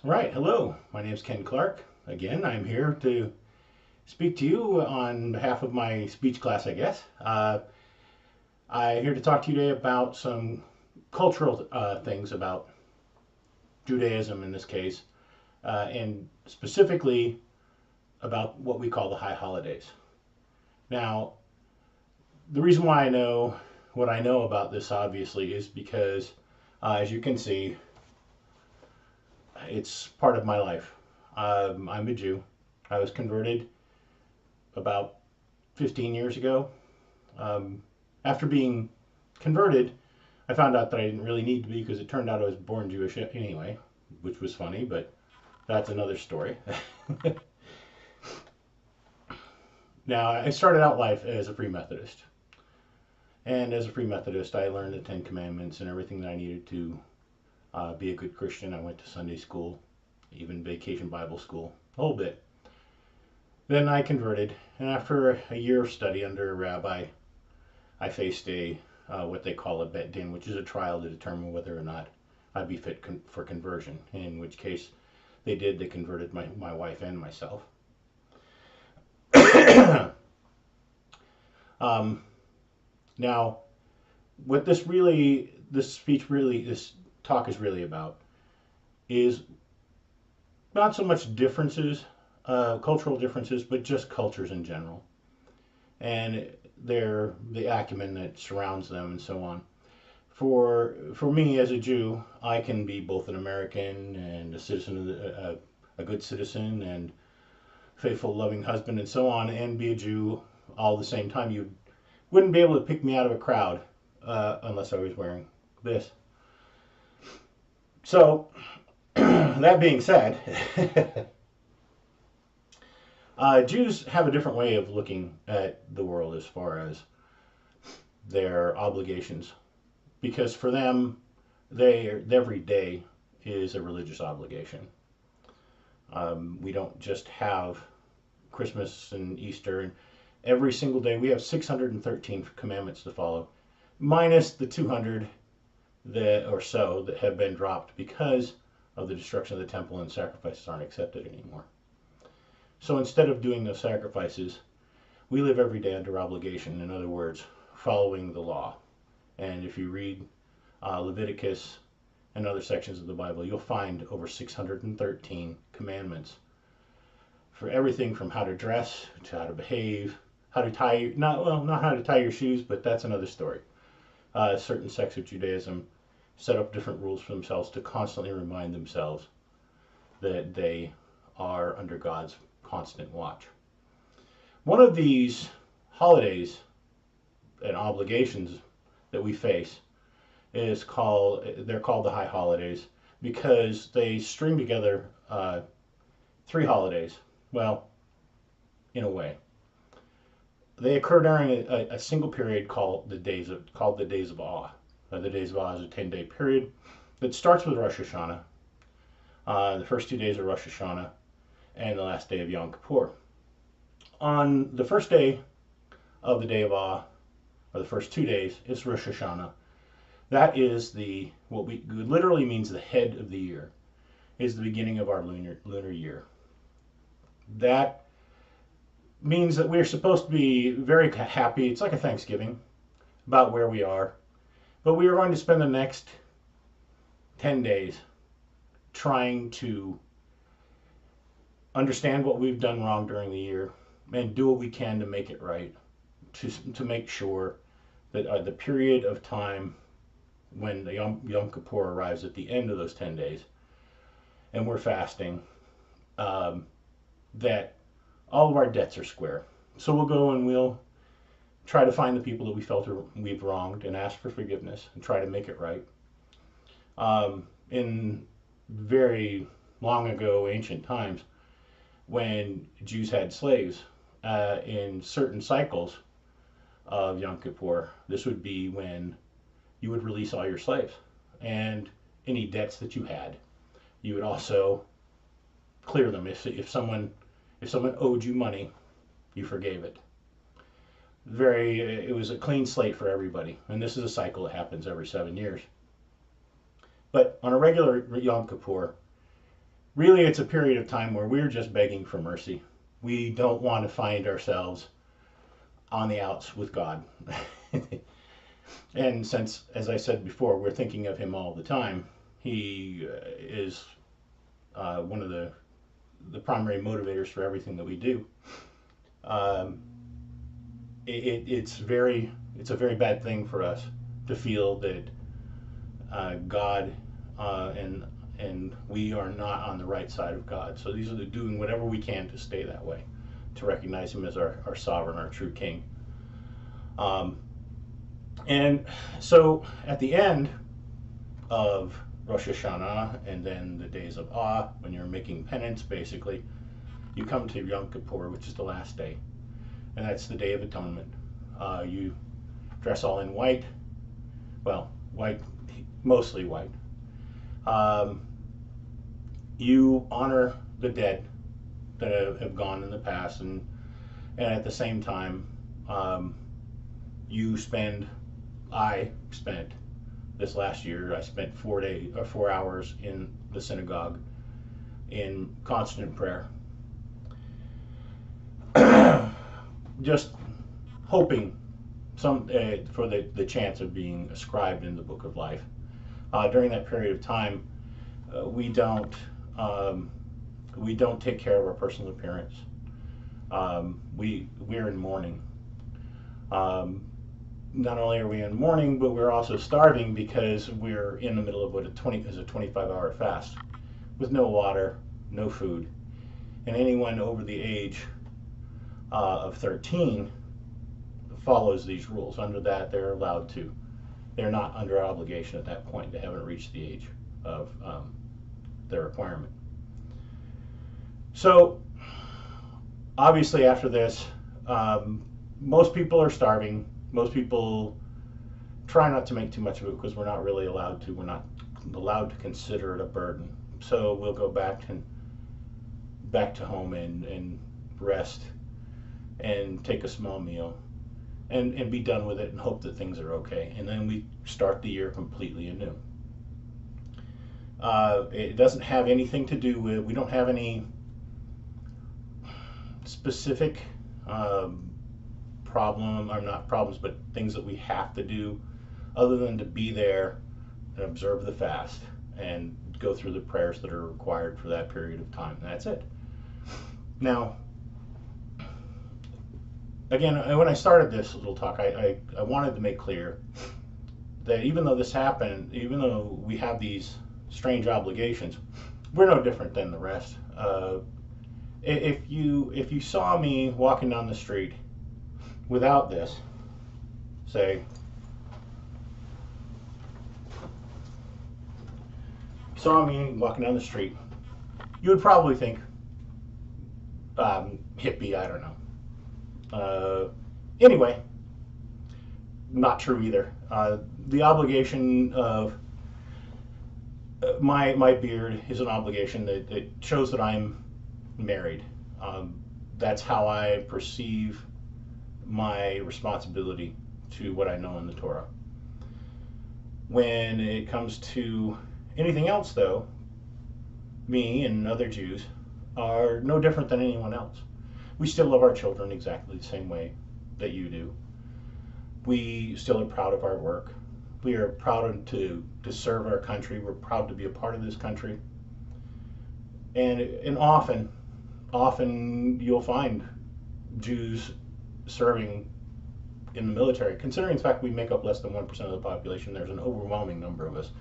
Right, hello. My name is Ken Clark. Again, I'm here to speak to you on behalf of my speech class, I guess. I'm here to talk to you today about some cultural things about Judaism in this case, and specifically about what we call the high holidays. Now, the reason why I know what I know about this, obviously, is because, as you can see, it's part of my life. I'm a Jew. I was converted about 15 years ago. Um, After being converted, I found out that I didn't really need to be because it turned out I was born Jewish anyway, which was funny, but that's another story. Now, I started out life as a Free Methodist. And as a Free Methodist, I learned the Ten Commandments and everything that I needed to be a good Christian. I went to Sunday school, even vacation Bible school, a whole bit. Then I converted, and after a year of study under a rabbi, I faced a what they call a bet din, which is a trial to determine whether or not I'd be fit for conversion. In which case, they did. They converted my wife and myself. um, Now, what this speech really, this talk is really about is not so much differences, cultural differences, but just cultures in general, and the acumen that surrounds them, and so on. For me as a Jew, I can be both an American and a citizen of a good citizen and faithful, loving husband, and so on, and be a Jew all at the same time. You wouldn't be able to pick me out of a crowd unless I was wearing this. So, that being said, Jews have a different way of looking at the world as far as their obligations, because for them, every day is a religious obligation. We don't just have Christmas and Easter, and every single day we have 613 commandments to follow, minus the 200 or so that have been dropped because of the destruction of the temple, and sacrifices aren't accepted anymore. So instead of doing those sacrifices, we live every day under obligation. In other words, following the law. And if you read Leviticus and other sections of the Bible, you'll find over 613 commandments for everything from how to dress to how to behave, how to tie, not how to tie your shoes, but that's another story. Certain sects of Judaism set up different rules for themselves to constantly remind themselves that they are under God's constant watch. One of these holidays and obligations that we face they're called the high holidays because they string together three holidays. Well, in a way, they occur during a single period called the days of awe. The days of awe is a 10-day period that starts with Rosh Hashanah. The first 2 days are Rosh Hashanah, and the last day of Yom Kippur. On the first day of the day of awe, or the first 2 days, is Rosh Hashanah. That is what we literally means the head of the year, is the beginning of our lunar year. That means that we're supposed to be very happy. It's like a Thanksgiving about where we are. But we are going to spend the next 10 days trying to understand what we've done wrong during the year and do what we can to make it right, to make sure that the period of time when the Yom Kippur arrives at the end of those 10 days and we're fasting, that all of our debts are square. So we'll go and we'll try to find the people that we felt we've wronged and ask for forgiveness and try to make it right. In very long ago, ancient times, when Jews had slaves, in certain cycles of Yom Kippur, this would be when you would release all your slaves and any debts that you had. You would also clear them. If someone owed you money, you forgave it. It was a clean slate for everybody, and this is a cycle that happens every 7 years. But on a regular Yom Kippur, really it's a period of time where we're just begging for mercy. We don't want to find ourselves on the outs with God. And since, as I said before, we're thinking of Him all the time, He is one of the primary motivators for everything that we do. Um, it's a very bad thing for us to feel that God and we are not on the right side of God. So these are doing whatever we can to stay that way, to recognize Him as our sovereign, our true King. And so at the end of Rosh Hashanah and then the days of Awe, when you're making penance, basically, you come to Yom Kippur, which is the last day, and that's the Day of Atonement. You dress all in white, well, white, mostly white. You honor the dead that have gone in the past, and at the same time, I spent this last year, I spent 4 hours in the synagogue in constant prayer, just hoping for the chance of being ascribed in the book of life. During that period of time, we don't take care of our personal appearance. We're in mourning. Not only are we in mourning, but we're also starving because we're in the middle of what is a 25-hour fast with no water, no food. And anyone over the age of 13 follows these rules. Under that, they're allowed to. They're not under obligation at that point. They haven't reached the age of their requirement. So, obviously, after this, most people are starving. Most people try not to make too much of it because we're not really allowed to. We're not allowed to consider it a burden. So we'll go back to home and rest and take a small meal and be done with it and hope that things are okay. And then we start the year completely anew. It doesn't have anything to do with, we don't have any specific or not problems, but things that we have to do other than to be there and observe the fast and go through the prayers that are required for that period of time. That's it. Now, again, when I started this little talk, I wanted to make clear that even though this happened, even though we have these strange obligations, we're no different than the rest. If you saw me walking down the street without this, say, saw me walking down the street, you would probably think, hippie, I don't know. Anyway, not true either. The obligation of my beard is an obligation that shows that I'm married. That's how I perceive my responsibility to what I know in the Torah. When it comes to anything else, though, me and other Jews are no different than anyone else. We still love our children exactly the same way that you do. We still are proud of our work. We are proud to serve our country. We're proud to be a part of this country. And often you'll find Jews serving in the military. Considering the fact we make up less than 1% of the population, there's an overwhelming number of us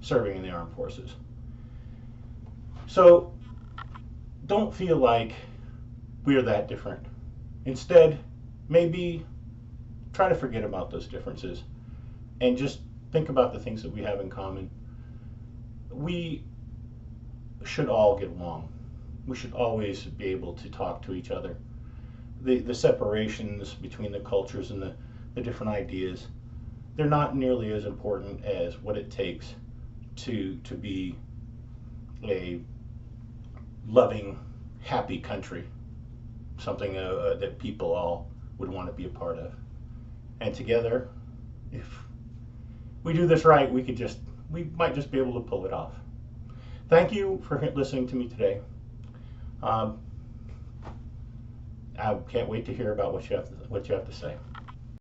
serving in the armed forces. So don't feel like we're that different. Instead, maybe try to forget about those differences and just think about the things that we have in common. We should all get along. We should always be able to talk to each other. The separations between the cultures and the different ideas, they're not nearly as important as what it takes to be a loving, happy country, something that people all would want to be a part of. And together, if we do this right, we might just be able to pull it off. thank you for listening to me today. Um, I can't wait to hear about what you have to say.